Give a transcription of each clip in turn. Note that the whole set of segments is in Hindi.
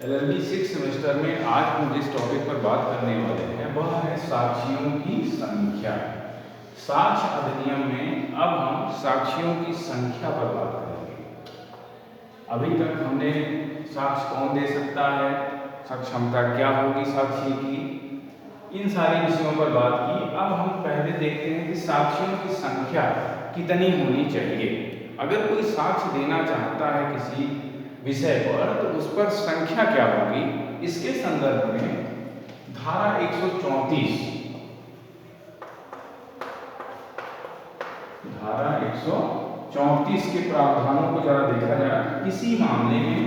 एलएलबी 6 सेमेस्टर में आज हम जिस टॉपिक पर बात करने वाले हैं वह है साक्षियों की संख्या। साक्ष्य अधिनियम में अब हम साक्षियों की संख्या पर बात करेंगे। अभी तक हमने साक्ष्य कौन दे सकता है, सक्षमता क्या होगी साक्षी की, इन सारे विषयों पर बात की। अब हम पहले देखते हैं कि साक्षियों की संख्या कितनी होनी चाहिए। अगर कोई साक्ष्य देना चाहता है किसी विषय पर तो उस पर संख्या क्या होगी, इसके संदर्भ में धारा 134 के प्रावधानों को जरा देखा जाए। किसी मामले में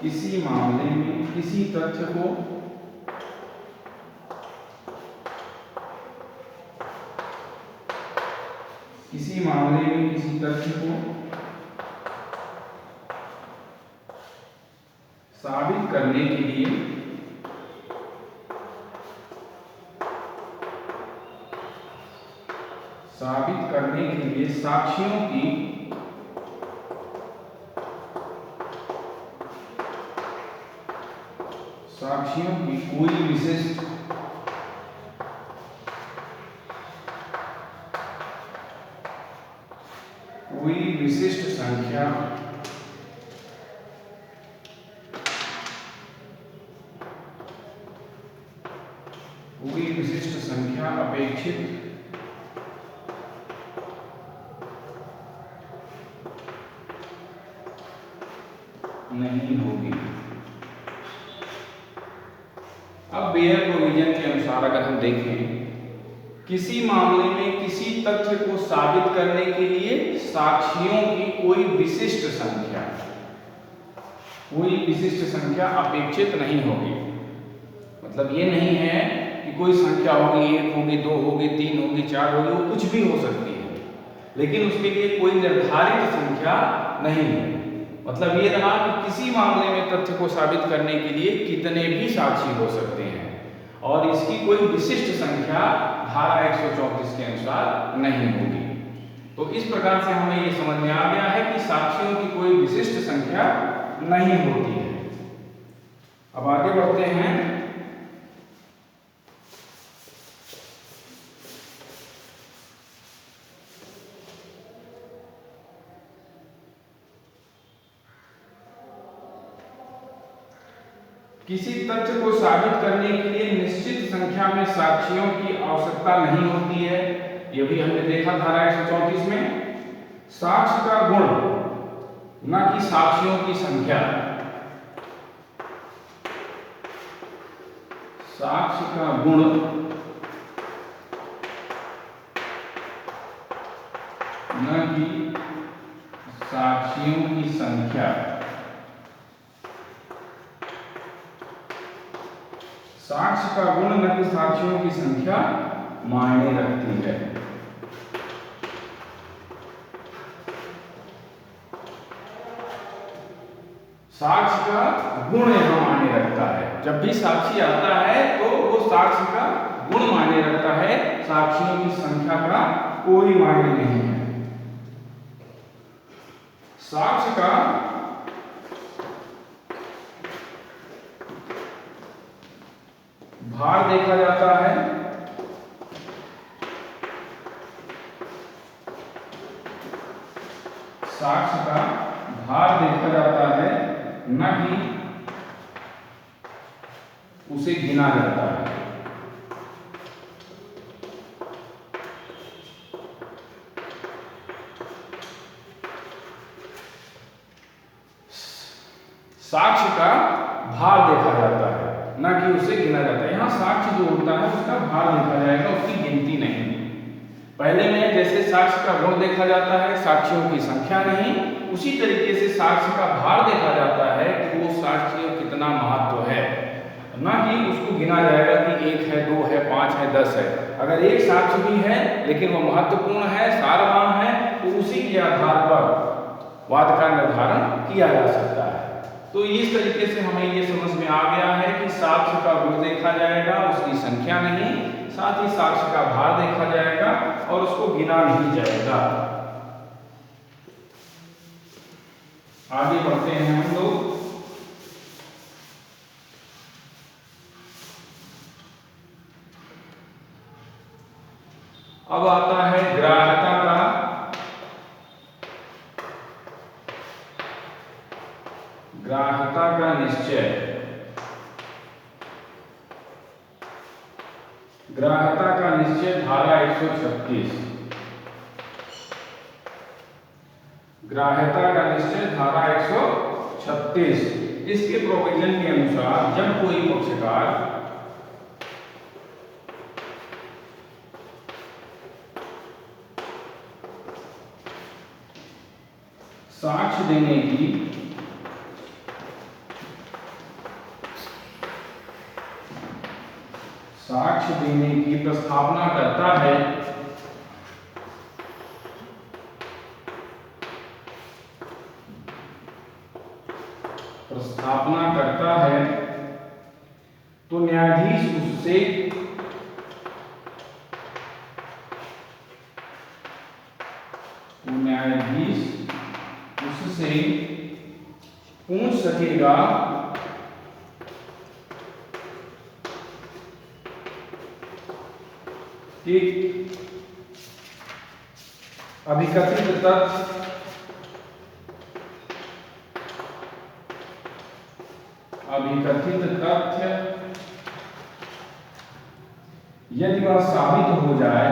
किसी तथ्य को साबित करने के लिए साक्षियों की कोई विशिष्ट संख्या अपेक्षित नहीं होगी। अब बेयर प्रोविजन के अनुसार अगर हम देखें, किसी मामले में किसी तथ्य को साबित करने के लिए साक्षियों की कोई विशिष्ट संख्या अपेक्षित नहीं होगी। मतलब ये नहीं है कि कोई संख्या होगी, 1 होगी, 2 होगी, 3 होगी, 4 होगी, वो कुछ भी हो सकती है, लेकिन उसके लिए कोई निर्धारित संख्या नहीं है। मतलब ये रहा कि किसी मामले में तथ्य को साबित करने के लिए कितने भी साक्षी हो सकते हैं और इसकी कोई विशिष्ट संख्या धारा 134 के अनुसार नहीं होगी। तो इस प्रकार से हमें ये समझ में आ गया है कि साक्षियों की कोई विशिष्ट संख्या नहीं होती है। अब आगे बढ़ते हैं। किसी तथ्य को साबित करने के लिए निश्चित संख्या में साक्षियों की आवश्यकता नहीं होती है। यह भी हमने देखा धारा 134 में। साक्ष्य का गुण न कि साक्षियों की संख्या। साक्ष्य का गुण न कि साक्षियों की संख्या। साक्ष्य का गुण न कि साक्षियों की संख्या मायने रखती है। साक्ष्य का गुण यहां मायने रखता है। जब भी साक्षी आता है तो वो साक्ष्य का गुण मायने रखता है, साक्षियों की संख्या का कोई मायने नहीं है। साक्ष्य का भार देखा जाता है। साक्ष्य का भार देखा जाता है, न कि उसे गिना जाता है। साक्ष्य का भार देखा जाता है, न कि उसे गिना जाता है। यहाँ साक्ष्य जो होता है उसका भार देखा जाएगा, उसकी गिनती नहीं। पहले में जैसे साक्ष्य का गुण देखा जाता है, साक्षियों की संख्या नहीं, उसी तरीके से साक्ष्य का भार देखा जाता है कि वो साक्ष्य कितना महत्व है, न कि उसको गिना जाएगा कि 1 है, 2 है, 5 है, 10 है। अगर एक साक्ष्य भी है लेकिन वो महत्वपूर्ण है, सारवान है, तो उसी के आधार पर वाद का निर्धारण किया जा सकता है। तो इस तरीके से हमें ये समझ में आ गया है कि साक्ष्य का गुण देखा जाएगा, उसकी संख्या नहीं, साथ ही साक्ष्य का भार देखा जाएगा और उसको उसको गिना नहीं जाएगा। आगे बढ़ते हैं हम लोग। अब आता है ग्राह्यता का निश्चय। ग्राह्यता का निश्चय धारा 136। ग्राह्यता का निश्चय धारा 136। इसके प्रोविजन के अनुसार जब कोई पक्षकार साक्ष्य देने की प्रस्तावना करता है, तो न्यायाधीश उससे पूछ सकेगा कि अभिकथित तथ्य यदि वह साबित हो जाए,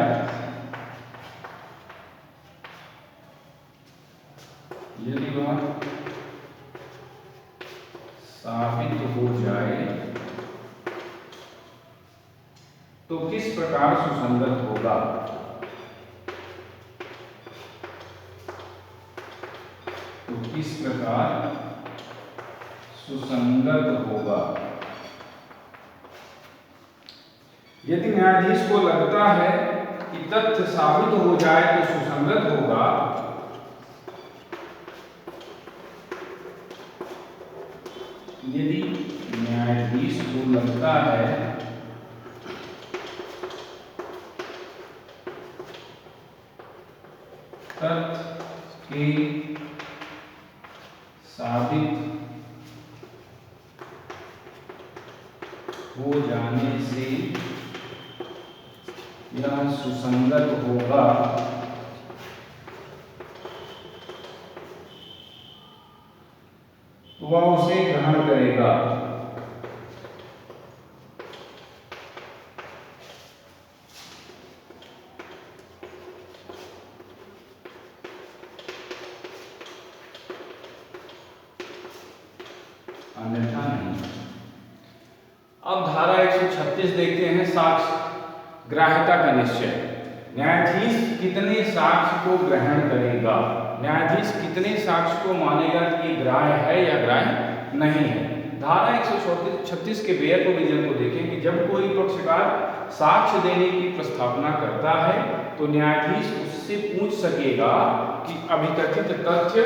तो किस प्रकार सुसंगत होगा। यदि न्यायाधीश को लगता है कि तथ्य साबित हो जाए तो सुसंगत होगा, यदि न्यायाधीश को लगता है तथ्य के साबित हो जाने से यह सुसंगत होगा, तो वह उसे ग्रहण करेगा। अन्यथा नहीं। अब धारा 136 देखते हैं, साक्ष्य ग्राह्यता का निश्चय। न्यायाधीश कितने साक्ष्य को ग्रहण करेगा, न्यायाधीश कितने साक्ष्य को मानेगा कि ग्राह्य है या ग्राह्य नहीं है। धारा 136 के बेयर प्रोविजन को देखें कि जब कोई पक्षकार साक्ष्य देने की प्रस्तावना करता है तो न्यायाधीश उससे पूछ सकेगा कि अभिकथित तथ्य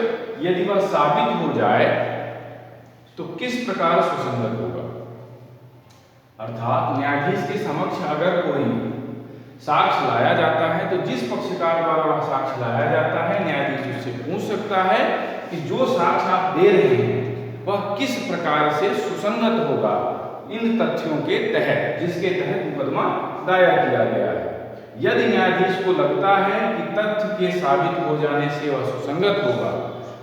यदि वह साबित हो जाए तो किस प्रकार सुसंगत होगा। अर्थात न्यायाधीश के समक्ष अगर कोई साक्ष्य लाया जाता है तो जिस पक्षकार द्वारा वह साक्ष्य लाया जाता है, न्यायाधीश उससे पूछ सकता है कि जो साक्ष्य आप दे रहे हैं वह किस प्रकार से सुसंगत होगा इन तथ्यों के तहत जिसके तहत मुकदमा दायर किया गया है। यदि न्यायाधीश को लगता है कि तथ्य के साबित हो जाने से वह सुसंगत होगा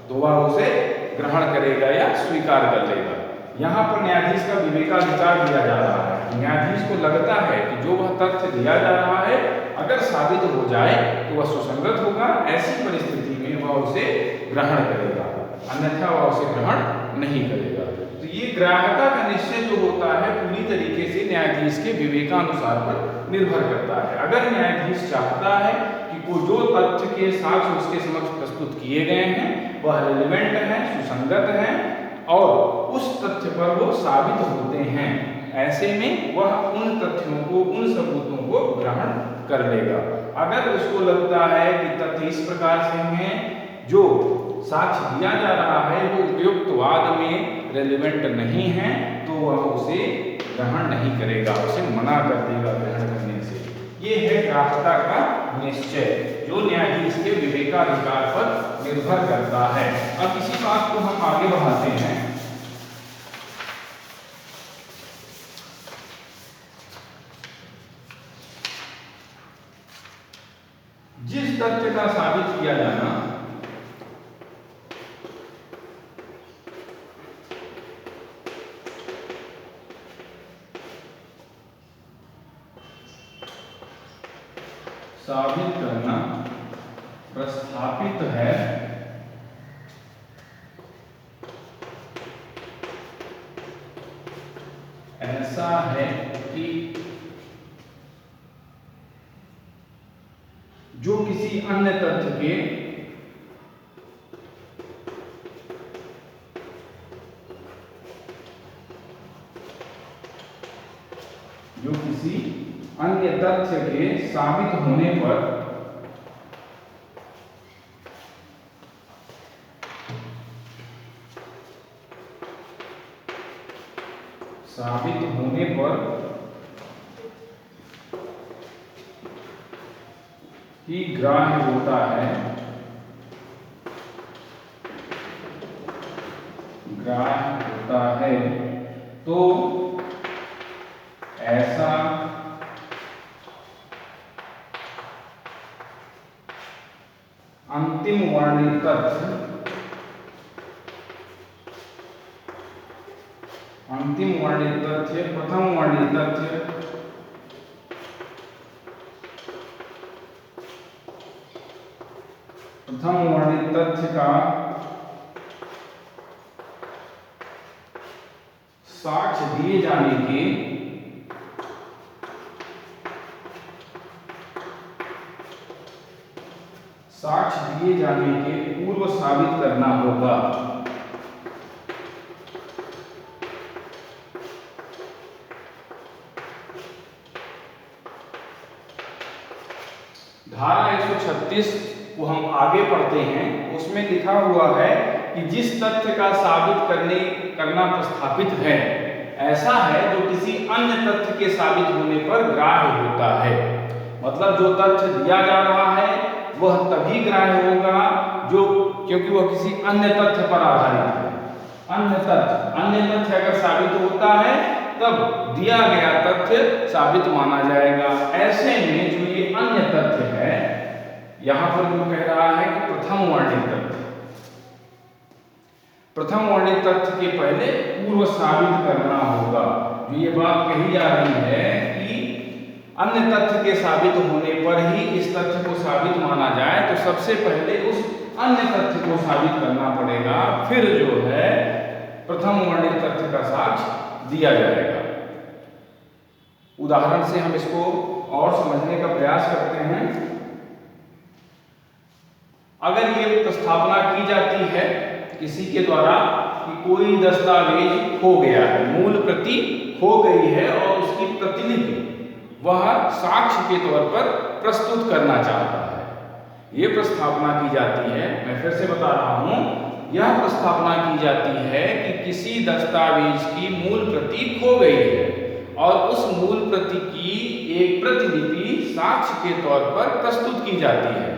तो वह उसे ग्रहण करेगा या स्वीकार कर लेगा। यहाँ पर न्यायाधीश का विवेकाधिकार दिया जा रहा है। न्यायाधीश को लगता है कि जो वह तथ्य दिया जा रहा है अगर साबित हो जाए तो वह सुसंगत होगा, ऐसी परिस्थिति में वह उसे ग्रहण करेगा, अन्यथा वह उसे ग्रहण नहीं करेगा। तो ये ग्राह्यता का निश्चय जो होता है पूरी तरीके से न्यायाधीश के विवेकानुसार पर निर्भर करता है। अगर न्यायाधीश चाहता है कि जो तथ्य के साक्ष्य उसके समक्ष प्रस्तुत किए गए हैं वह रेलेवेंट है, सुसंगत है और उस तथ्य पर वो साबित होते हैं, ऐसे में वह उन तथ्यों को, उन सबूतों को ग्रहण कर लेगा। अगर उसको लगता है कि तथ्य इस प्रकार से हैं, जो साक्ष्य दिया जा रहा है वो उपयुक्त वाद में रेलेवेंट नहीं है, तो वह उसे ग्रहण नहीं करेगा, उसे मना कर देगा ग्रहण करने से। ये है ग्राह्यता का निश्चय, जो न्यायाधीश के विवेकाधिकार पर निर्भर करता है। अब इसी बात को हम आगे बढ़ाते हैं। जिस तथ्य का साबित किया जाना साबित करना प्रस्थापित है, ऐसा है कि जो किसी अन्य तथ्य के साबित होने पर ही ग्राह्य होता है, तो ऐसा अंतिम वर्णित तथ्य प्रथम वर्णित तथ्य का साक्ष्य दिए जाने के पूर्व साबित करना होगा। धारा 136 को हम आगे पढ़ते हैं, उसमें लिखा हुआ है कि जिस तथ्य का साबित करना प्रस्थापित है, ऐसा है जो किसी अन्य तथ्य के साबित होने पर ग्राह्य होता है। मतलब जो तथ्य दिया जा रहा है वह तभी ग्राह्य होगा क्योंकि वह किसी अन्य तथ्य पर आधारित है। अन्य तथ्य अगर साबित होता है तब दिया गया तथ्य साबित माना जाएगा। ऐसे में जो ये अन्य तथ्य है, यहां पर जो कह रहा है कि प्रथम वर्णित तथ्य के पहले पूर्व साबित करना होगा। जो ये बात कही जा रही है कि अन्य तथ्य के साबित होने पर ही इस तथ्य को साबित माना जाए, तो सबसे पहले उस अन्य तथ्य को साबित करना पड़ेगा, फिर जो है प्रथम वर्णित तथ्य का साक्ष्य दिया जाएगा। उदाहरण से हम इसको और समझने का प्रयास करते हैं। अगर ये प्रस्तावना की जाती है किसी के द्वारा कि कोई दस्तावेज खो गया है, मूल प्रति खो गई है और उसकी प्रतिलिपि वह साक्ष्य के तौर पर प्रस्तुत करना चाहता है, ये प्रस्तावना की जाती है। मैं फिर से बता रहा हूं, यह प्रस्तावना की जाती है कि किसी दस्तावेज की मूल प्रति खो गई है और उस मूल प्रति की एक प्रतिलिपि साक्ष्य के तौर पर प्रस्तुत की जाती है।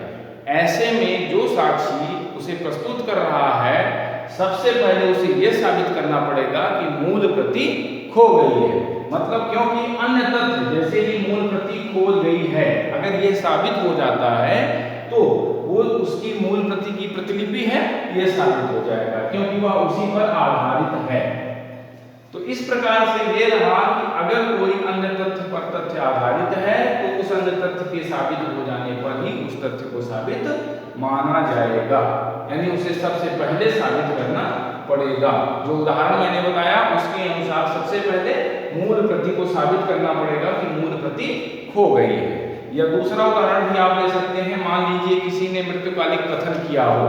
ऐसे में जो साक्षी उसे प्रस्तुत कर रहा है, सबसे पहले उसे यह साबित करना पड़ेगा कि मूल प्रति खो गई है। मतलब क्योंकि अन्य तथ्य जैसे ही मूल प्रति खो गई है, अगर यह साबित हो जाता है तो वो उसकी मूल प्रति की प्रतिलिपि है, यह साबित हो जाएगा क्योंकि वह उसी पर आधारित है। तो इस प्रकार से ये रहा कि अगर कोई अन्य तथ्य पर तथ्य आधारित है तो उस अन्य तथ्य के साबित हो जाने पर ही उस तथ्य को साबित माना जाएगा, यानी उसे सबसे पहले साबित करना पड़ेगा। जो उदाहरण मैंने बताया उसके अनुसार सबसे पहले मूल प्रति को साबित करना पड़ेगा कि मूल प्रति खो गई है। या दूसरा उदाहरण भी आप ले सकते हैं। मान लीजिए किसी ने मृत्युकालिक कथन किया हो,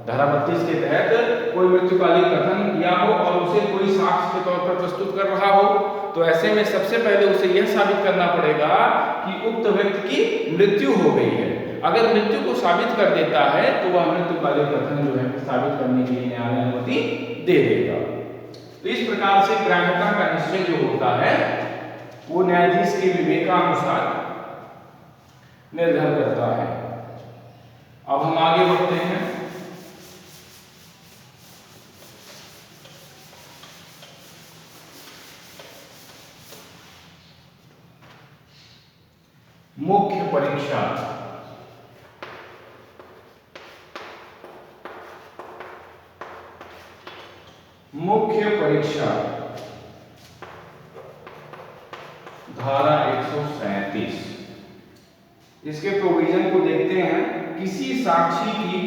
धारा 32 के तहत कोई मृत्युकालिक कथन किया हो और उसे कोई साक्ष्य के तौर पर प्रस्तुत कर रहा हो, तो ऐसे में सबसे पहले उसे यह साबित करना पड़ेगा कि उक्त व्यक्ति की मृत्यु हो गई है। अगर मृत्यु को साबित कर देता है तो वह मृत्युकालिक कथन जो है साबित करने के लिए न्यायालय अनुमति दे देगा। तो इस प्रकार से ग्राह्यता का निश्चय जो होता है वो न्यायाधीश के विवेकानुसार निर्भर करता है। अब हम आगे बढ़ते हैं। मुख्य परीक्षा। मुख्य परीक्षा धारा 137, इसके प्रोविजन को देखते हैं। किसी साक्षी की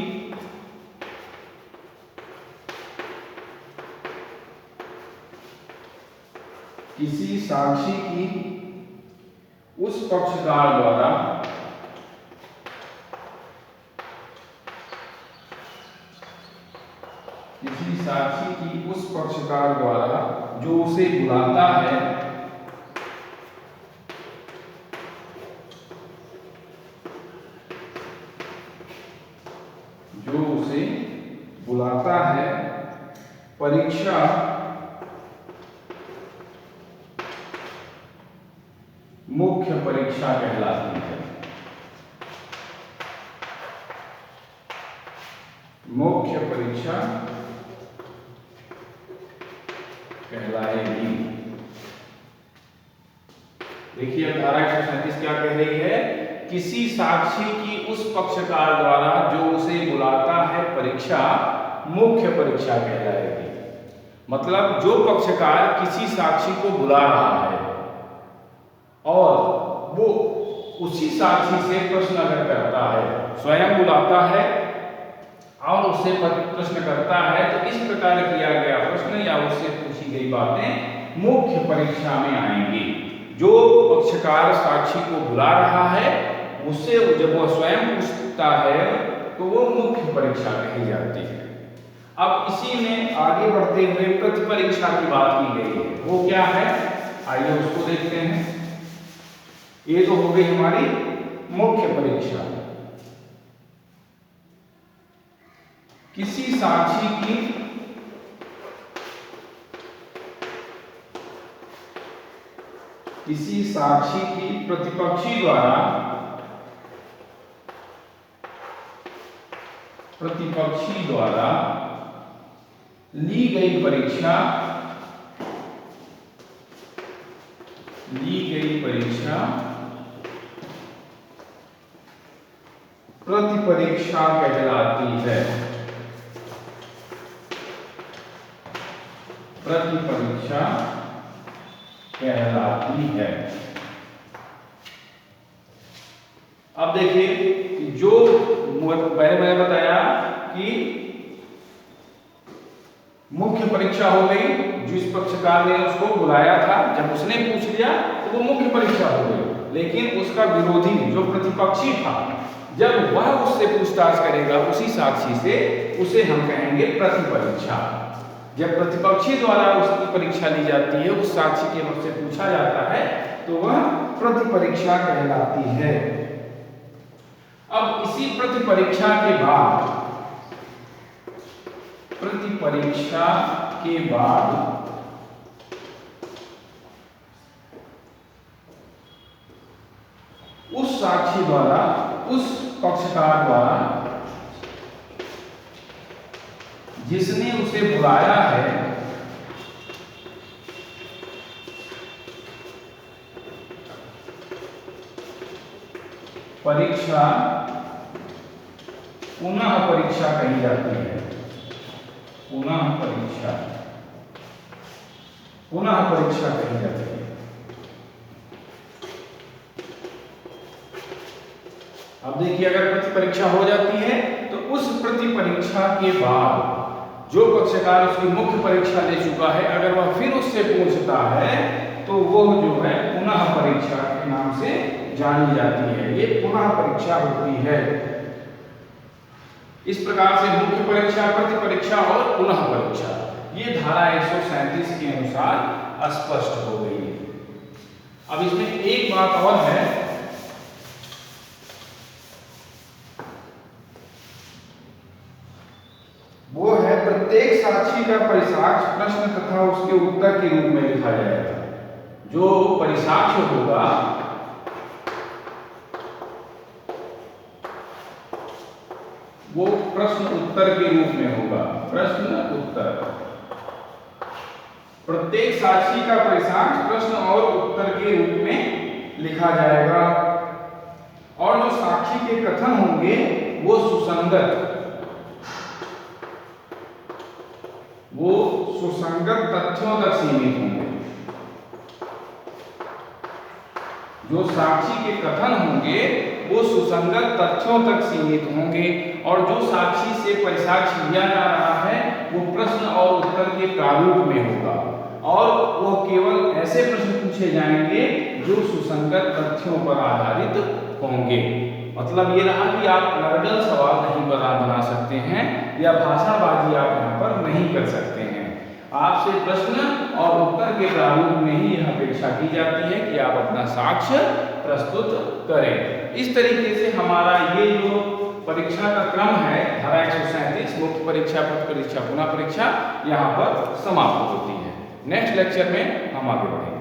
उस पक्षकार द्वारा जो उसे बुलाता है, परीक्षा मुख्य परीक्षा कहलाती है। मुख्य परीक्षा कहलाएगी। देखिए अब धारा 137 क्या कह रही है? किसी साक्षी की उस पक्षकार द्वारा जो उसे बुलाता है परीक्षा मुख्य परीक्षा कहलाएगी। मतलब जो पक्षकार किसी साक्षी को बुला रहा है और वो उसी साक्षी से प्रश्न अगर करता है, स्वयं बुलाता है और उससे प्रश्न करता है, तो इस प्रकार किया गया प्रश्न या उससे पूछी गई बातें मुख्य परीक्षा में आएंगी। जो पक्षकार साक्षी को बुला रहा है उससे जब वो स्वयं पूछता है तो वो मुख्य परीक्षा कही जाती है। अब इसी में आगे बढ़ते हुए प्रतिपरीक्षा की बात की गई है। वो क्या है, आइए उसको देखते हैं। ये तो हो गई हमारी मुख्य परीक्षा। किसी साक्षी की प्रतिपक्षी द्वारा ली गई परीक्षा प्रतिपरीक्षा कहलाती है। प्रतिपरीक्षा कहलाती है। अब देखिए जो पहले मैंने बताया कि मुख्य परीक्षा हो गई, जिस पक्षकार ने उसको बुलाया था जब उसने पूछ लिया तो वो मुख्य परीक्षा हो गई। लेकिन उसका विरोधी जो प्रतिपक्षी था जब वह उससे पूछताछ करेगा उसी साक्षी से, उसे हम कहेंगे प्रतिपरीक्षा। जब प्रतिपक्षी द्वारा उसकी परीक्षा ली जाती है, उस साक्षी के मुख से पूछा जाता है, तो वह प्रतिपरीक्षा कहलाती है। अब इसी प्रतिपरीक्षा के बाद उस साक्षी द्वारा, उस पक्षकार द्वारा जिसने उसे बुलाया है परीक्षा पुनः परीक्षा कही जाती है। पुनः परीक्षा कही जाती है। अब देखिए अगर प्रतिपरीक्षा हो जाती है तो उस प्रतिपरीक्षा के बाद जो पक्षकार उसकी मुख्य परीक्षा ले चुका है, अगर वह फिर उससे पूछता है तो वो जो है पुनः परीक्षा के नाम से जानी जाती है। ये पुनः परीक्षा होती है। इस प्रकार से मुख्य परीक्षा, प्रतिपरीक्षा और पुनः परीक्षा ये धारा 137 के अनुसार स्पष्ट हो गई है। अब इसमें एक बात और है, वो है प्रत्येक साक्षी का परिसाक्ष्य प्रश्न तथा उसके उत्तर के रूप में लिखा जाएगा। जो परिसाक्ष्य होगा वो प्रश्न उत्तर के रूप में होगा। प्रश्न उत्तर, प्रत्येक साक्षी का परिसाक्ष्य प्रश्न और उत्तर के रूप में लिखा जाएगा। और जो साक्षी के कथन होंगे वो सुसंगत तथ्यों तक सीमित होंगे। जो साक्षी के कथन होंगे वो सुसंगत तथ्यों तक सीमित होंगे। और जो साक्षी से परिसाक्ष्य लिया जा रहा है वो प्रश्न और उत्तर के प्रारूप में होगा। और वो केवल ऐसे प्रश्न पूछे जाएंगे जो सुसंगत तथ्यों पर आधारित होंगे। मतलब ये रहा कि आप नर्गल सवाल नहीं बना सकते हैं या भाषाबाजी आप यहाँ पर नहीं कर सकते हैं। आपसे प्रश्न और उत्तर के प्रारूप में ही यह अपेक्षा की जाती है कि आप अपना साक्ष्य प्रस्तुत करें। इस तरीके से हमारा ये जो परीक्षा का क्रम है धारा 137 मुख्य परीक्षा, पत्र परीक्षा, पुनः परीक्षा यहाँ पर समाप्त होती है। नेक्स्ट लेक्चर में हम आगे बढ़ेंगे।